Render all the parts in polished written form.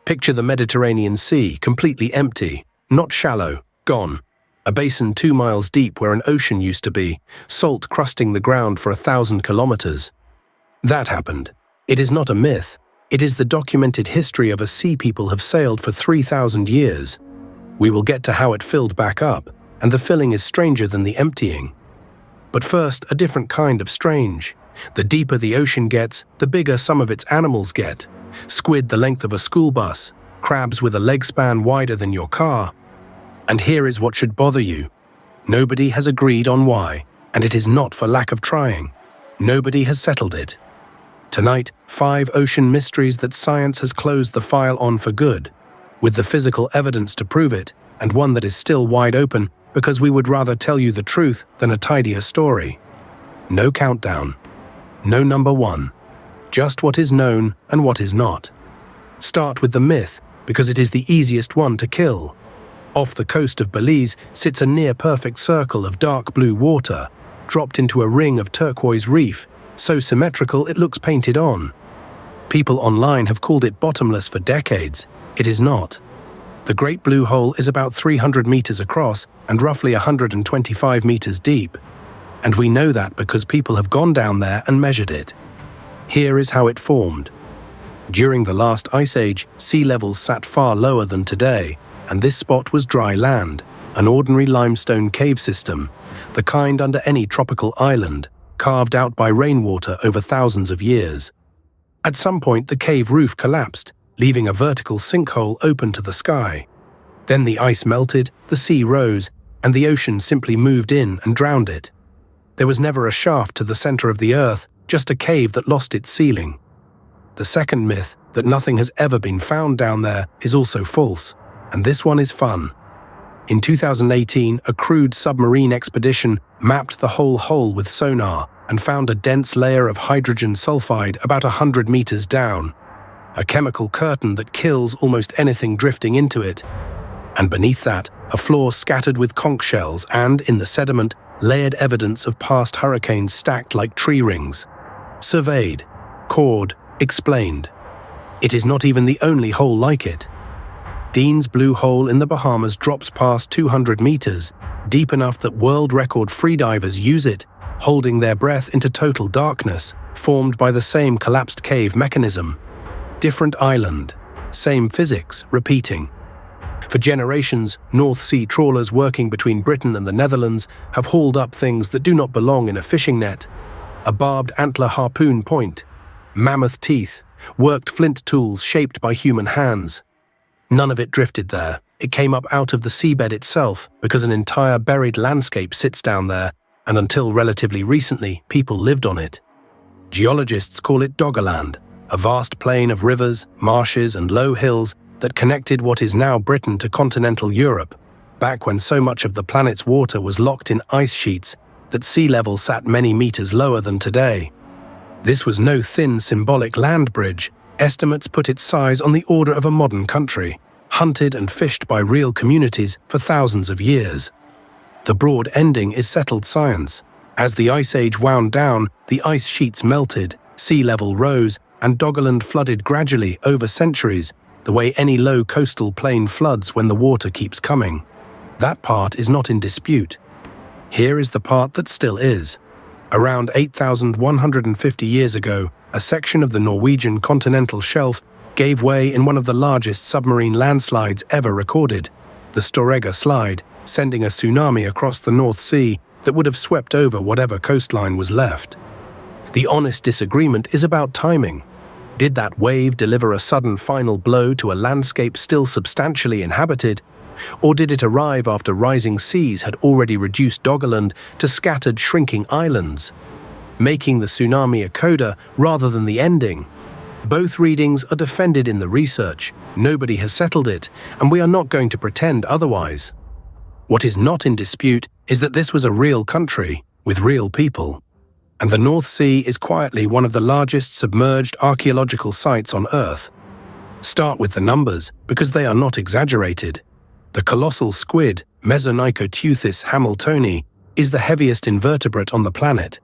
Picture the Mediterranean Sea, completely empty, not shallow, gone. A basin 2 miles deep where an ocean used to be, salt crusting the ground for 1,000 kilometers. That happened. It is not a myth. It is the documented history of a sea people have sailed for 3,000 years. We will get to how it filled back up, and the filling is stranger than the emptying. But first, a different kind of strange. The deeper the ocean gets, the bigger some of its animals get. Squid the length of a school bus, crabs with a leg span wider than your car. And here is what should bother you. Nobody has agreed on why, and it is not for lack of trying. Nobody has settled it. Tonight, 5 ocean mysteries that science has closed the file on for good, with the physical evidence to prove it, and one that is still wide open because we would rather tell you the truth than a tidier story. No countdown. No number 1. Just what is known and what is not. Start with the myth, because it is the easiest one to kill. Off the coast of Belize sits a near-perfect circle of dark blue water, dropped into a ring of turquoise reef, so symmetrical it looks painted on. People online have called it bottomless for decades. It is not. The Great Blue Hole is about 300 meters across and roughly 125 meters deep. And we know that because people have gone down there and measured it. Here is how it formed. During the last ice age, sea levels sat far lower than today, and this spot was dry land, an ordinary limestone cave system, the kind under any tropical island, carved out by rainwater over thousands of years. At some point, the cave roof collapsed, leaving a vertical sinkhole open to the sky. Then the ice melted, the sea rose, and the ocean simply moved in and drowned it. There was never a shaft to the center of the earth, just a cave that lost its ceiling. The second myth, that nothing has ever been found down there, is also false, and this one is fun. In 2018, a crewed submarine expedition mapped the whole hole with sonar and found a dense layer of hydrogen sulfide about 100 meters down, a chemical curtain that kills almost anything drifting into it. And beneath that, a floor scattered with conch shells and, in the sediment, layered evidence of past hurricanes stacked like tree rings. Surveyed, cored, explained. It is not even the only hole like it. Dean's Blue Hole in the Bahamas drops past 200 meters, deep enough that world record freedivers use it, holding their breath into total darkness, formed by the same collapsed cave mechanism. Different island, same physics, repeating. For generations, North Sea trawlers working between Britain and the Netherlands have hauled up things that do not belong in a fishing net. A barbed antler harpoon point, mammoth teeth, worked flint tools shaped by human hands. None of it drifted there. It came up out of the seabed itself because an entire buried landscape sits down there, and until relatively recently, people lived on it. Geologists call it Doggerland, a vast plain of rivers, marshes, and low hills that connected what is now Britain to continental Europe, back when so much of the planet's water was locked in ice sheets that sea level sat many meters lower than today. This was no thin symbolic land bridge. Estimates put its size on the order of a modern country, hunted and fished by real communities for thousands of years. The broad ending is settled science. As the Ice Age wound down, the ice sheets melted, sea level rose, and Doggerland flooded gradually over centuries, the way any low coastal plain floods when the water keeps coming. That part is not in dispute. Here is the part that still is. Around 8,150 years ago, a section of the Norwegian continental shelf gave way in one of the largest submarine landslides ever recorded, the Storegga Slide, sending a tsunami across the North Sea that would have swept over whatever coastline was left. The honest disagreement is about timing. Did that wave deliver a sudden final blow to a landscape still substantially inhabited, or did it arrive after rising seas had already reduced Doggerland to scattered, shrinking islands, making the tsunami a coda rather than the ending? Both readings are defended in the research. Nobody has settled it, and we are not going to pretend otherwise. What is not in dispute is that this was a real country with real people. And the North Sea is quietly one of the largest submerged archaeological sites on Earth. Start with the numbers, because they are not exaggerated. The colossal squid, Mesonychoteuthis hamiltoni, is the heaviest invertebrate on the planet.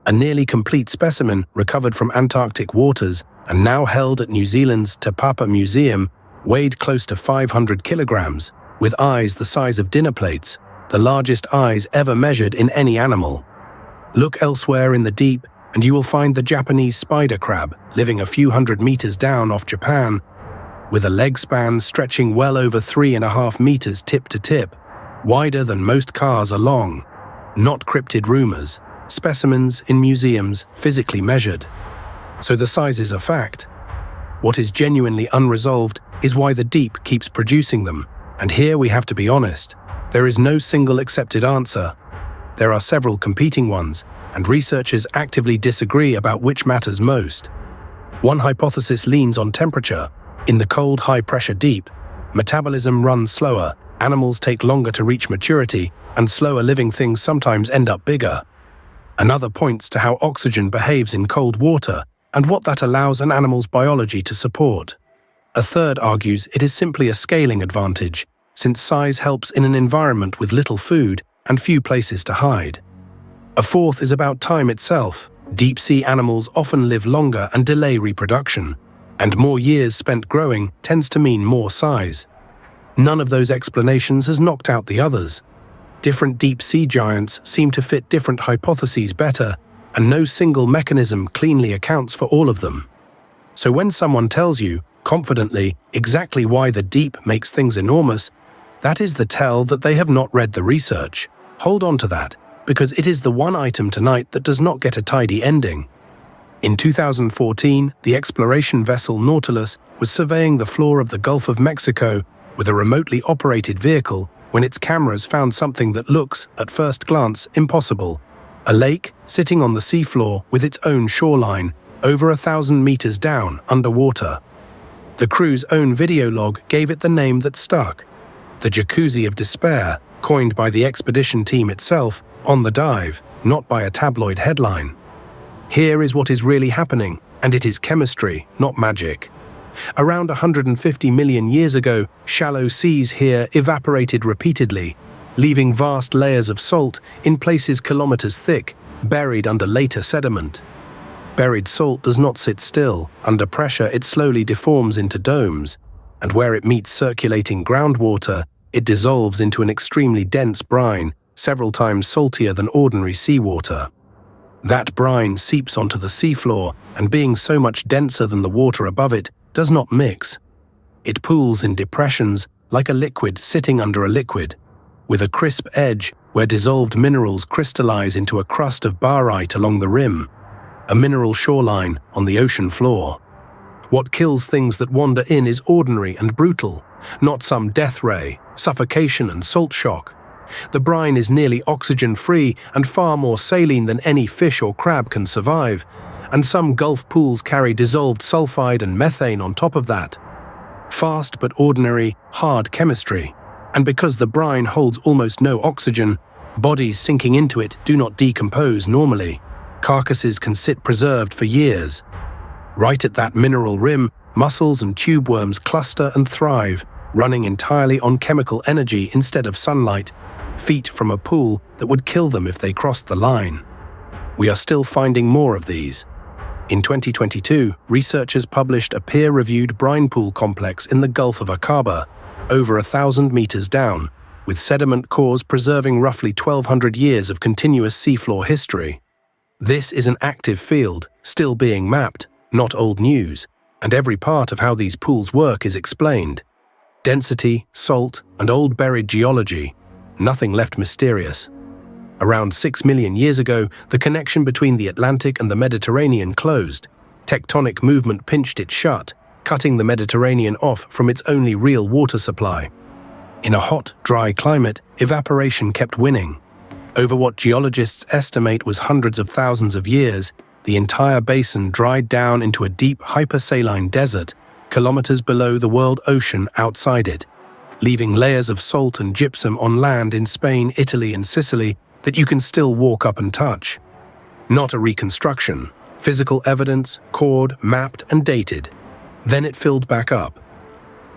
A nearly complete specimen recovered from Antarctic waters and now held at New Zealand's Te Papa Museum weighed close to 500 kilograms, with eyes the size of dinner plates, the largest eyes ever measured in any animal. Look elsewhere in the deep, and you will find the Japanese spider crab living a few hundred meters down off Japan, with a leg span stretching well over 3.5 meters tip to tip, wider than most cars are long. Not cryptid rumors, specimens in museums physically measured. So the size is a fact. What is genuinely unresolved is why the deep keeps producing them, and here we have to be honest. There is no single accepted answer. There are several competing ones, and researchers actively disagree about which matters most. One hypothesis leans on temperature. In the cold, high-pressure deep, metabolism runs slower, animals take longer to reach maturity, and slower-living things sometimes end up bigger. Another points to how oxygen behaves in cold water and what that allows an animal's biology to support. A third argues it is simply a scaling advantage, since size helps in an environment with little food and few places to hide. A fourth is about time itself. Deep-sea animals often live longer and delay reproduction, and more years spent growing tends to mean more size. None of those explanations has knocked out the others. Different deep-sea giants seem to fit different hypotheses better, and no single mechanism cleanly accounts for all of them. So when someone tells you, confidently, exactly why the deep makes things enormous, that is the tell that they have not read the research. Hold on to that, because it is the one item tonight that does not get a tidy ending. In 2014, the exploration vessel Nautilus was surveying the floor of the Gulf of Mexico with a remotely operated vehicle when its cameras found something that looks, at first glance, impossible. A lake sitting on the seafloor with its own shoreline, over 1,000 meters down, underwater. The crew's own video log gave it the name that stuck: the Jacuzzi of Despair, coined by the expedition team itself, on the dive, not by a tabloid headline. Here is what is really happening, and it is chemistry, not magic. Around 150 million years ago, shallow seas here evaporated repeatedly, leaving vast layers of salt in places kilometers thick, buried under later sediment. Buried salt does not sit still. Under pressure, it slowly deforms into domes, and where it meets circulating groundwater, it dissolves into an extremely dense brine, several times saltier than ordinary seawater. That brine seeps onto the seafloor, and being so much denser than the water above it, does not mix. It pools in depressions like a liquid sitting under a liquid, with a crisp edge where dissolved minerals crystallize into a crust of barite along the rim, a mineral shoreline on the ocean floor. What kills things that wander in is ordinary and brutal, not some death ray, suffocation and salt shock. The brine is nearly oxygen-free and far more saline than any fish or crab can survive, and some Gulf pools carry dissolved sulfide and methane on top of that. Fast but ordinary, hard chemistry. And because the brine holds almost no oxygen, bodies sinking into it do not decompose normally. Carcasses can sit preserved for years. Right at that mineral rim, mussels and tube worms cluster and thrive, running entirely on chemical energy instead of sunlight, feet from a pool that would kill them if they crossed the line. We are still finding more of these. In 2022, researchers published a peer-reviewed brine pool complex in the Gulf of Aqaba, over 1,000 meters down, with sediment cores preserving roughly 1,200 years of continuous seafloor history. This is an active field, still being mapped, not old news, and every part of how these pools work is explained. Density, salt, and old buried geology, nothing left mysterious. Around 6 million years ago, the connection between the Atlantic and the Mediterranean closed. Tectonic movement pinched it shut, cutting the Mediterranean off from its only real water supply. In a hot, dry climate, evaporation kept winning. Over what geologists estimate was hundreds of thousands of years, the entire basin dried down into a deep hypersaline desert, kilometers below the world ocean outside it, leaving layers of salt and gypsum on land in Spain, Italy, and Sicily that you can still walk up and touch. Not a reconstruction. Physical evidence, cored, mapped, and dated. Then it filled back up.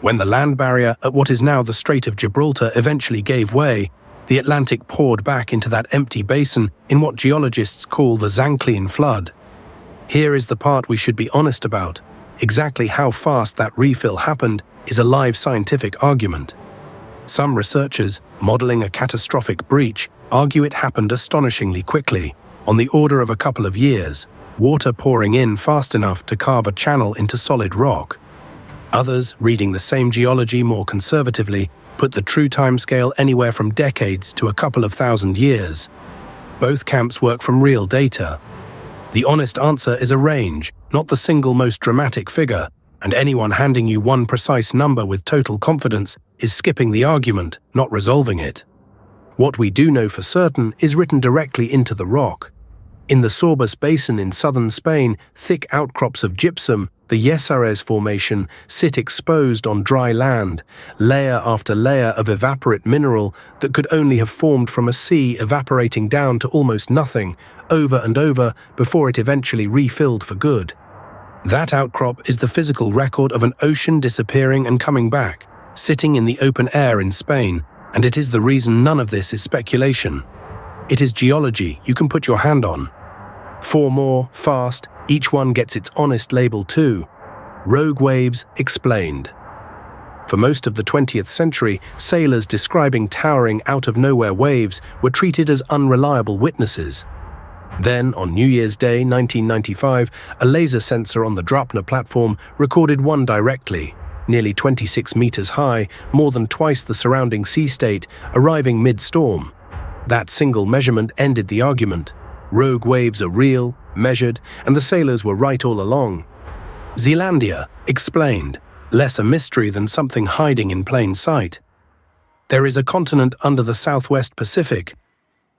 When the land barrier at what is now the Strait of Gibraltar eventually gave way, the Atlantic poured back into that empty basin in what geologists call the Zanclean flood. Here is the part we should be honest about. Exactly how fast that refill happened is a live scientific argument. Some researchers, modeling a catastrophic breach, argue it happened astonishingly quickly, on the order of a couple of years, water pouring in fast enough to carve a channel into solid rock. Others, reading the same geology more conservatively, put the true timescale anywhere from decades to a couple of thousand years. Both camps work from real data. The honest answer is a range, not the single most dramatic figure, and anyone handing you one precise number with total confidence is skipping the argument, not resolving it. What we do know for certain is written directly into the rock. In the Sorbas Basin in southern Spain, thick outcrops of gypsum, the Yesares Formation, sit exposed on dry land, layer after layer of evaporite mineral that could only have formed from a sea evaporating down to almost nothing, over and over, before it eventually refilled for good. That outcrop is the physical record of an ocean disappearing and coming back, sitting in the open air in Spain, and it is the reason none of this is speculation. It is geology you can put your hand on. 4 more, fast, each one gets its honest label too. Rogue waves explained. For most of the 20th century, sailors describing towering out-of-nowhere waves were treated as unreliable witnesses. Then, on New Year's Day 1995, a laser sensor on the Draupner platform recorded one directly, nearly 26 meters high, more than twice the surrounding sea state, arriving mid-storm. That single measurement ended the argument. Rogue waves are real, measured, and the sailors were right all along. Zealandia explained, less a mystery than something hiding in plain sight. There is a continent under the southwest Pacific,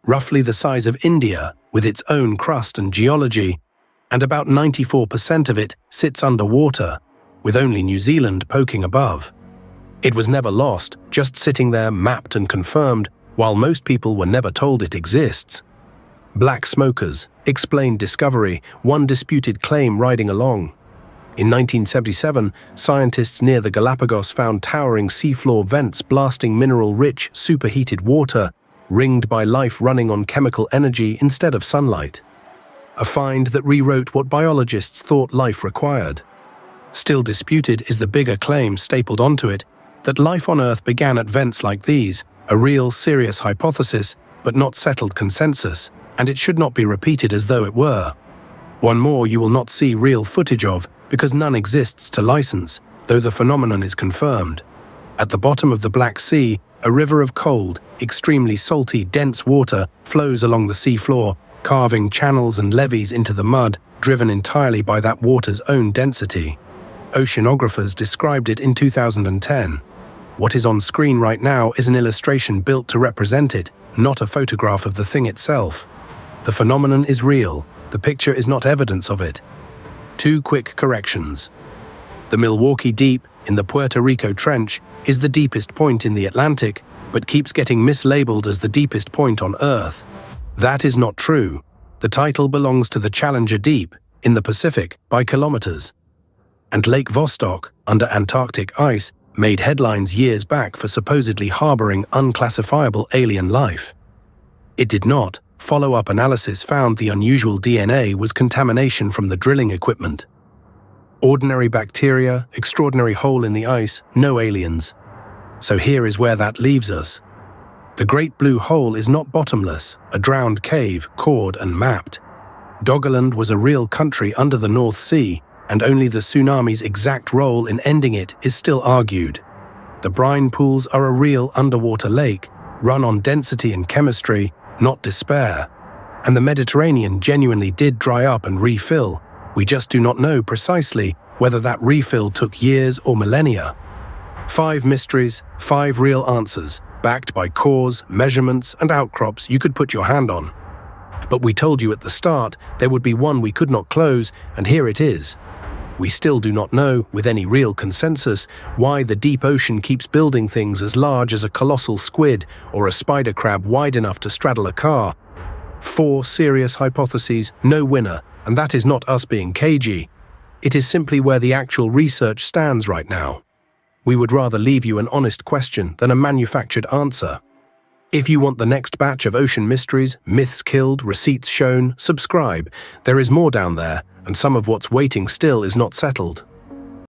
roughly the size of India, with its own crust and geology, and about 94% of it sits underwater, with only New Zealand poking above. It was never lost, just sitting there mapped and confirmed, while most people were never told it exists. Black smokers explained discovery, one disputed claim riding along. In 1977, scientists near the Galapagos found towering seafloor vents blasting mineral-rich, superheated water, ringed by life running on chemical energy instead of sunlight. A find that rewrote what biologists thought life required. Still disputed is the bigger claim stapled onto it that life on Earth began at vents like these, a real, serious hypothesis, but not settled consensus, and it should not be repeated as though it were. One more you will not see real footage of, because none exists to license, though the phenomenon is confirmed. At the bottom of the Black Sea, a river of cold, extremely salty, dense water flows along the seafloor, carving channels and levees into the mud, driven entirely by that water's own density. Oceanographers described it in 2010. What is on screen right now is an illustration built to represent it, not a photograph of the thing itself. The phenomenon is real, the picture is not evidence of it. 2 quick corrections. The Milwaukee Deep, in the Puerto Rico Trench, is the deepest point in the Atlantic, but keeps getting mislabeled as the deepest point on Earth. That is not true. The title belongs to the Challenger Deep, in the Pacific, by kilometers. And Lake Vostok, under Antarctic ice, made headlines years back for supposedly harboring unclassifiable alien life. It did not. Follow-up analysis found the unusual DNA was contamination from the drilling equipment. Ordinary bacteria, extraordinary hole in the ice, no aliens. So here is where that leaves us. The Great Blue Hole is not bottomless, a drowned cave, cored and mapped. Doggerland was a real country under the North Sea, and only the tsunami's exact role in ending it is still argued. The brine pools are a real underwater lake, run on density and chemistry, not despair. And the Mediterranean genuinely did dry up and refill. We just do not know precisely whether that refill took years or millennia. 5 mysteries, 5 real answers, backed by cores, measurements, and outcrops you could put your hand on. But we told you at the start there would be one we could not close, and here it is. We still do not know, with any real consensus, why the deep ocean keeps building things as large as a colossal squid or a spider crab wide enough to straddle a car. 4 serious hypotheses, no winner, and that is not us being cagey. It is simply where the actual research stands right now. We would rather leave you an honest question than a manufactured answer. If you want the next batch of ocean mysteries, myths killed, receipts shown, subscribe. There is more down there, and some of what's waiting still is not settled.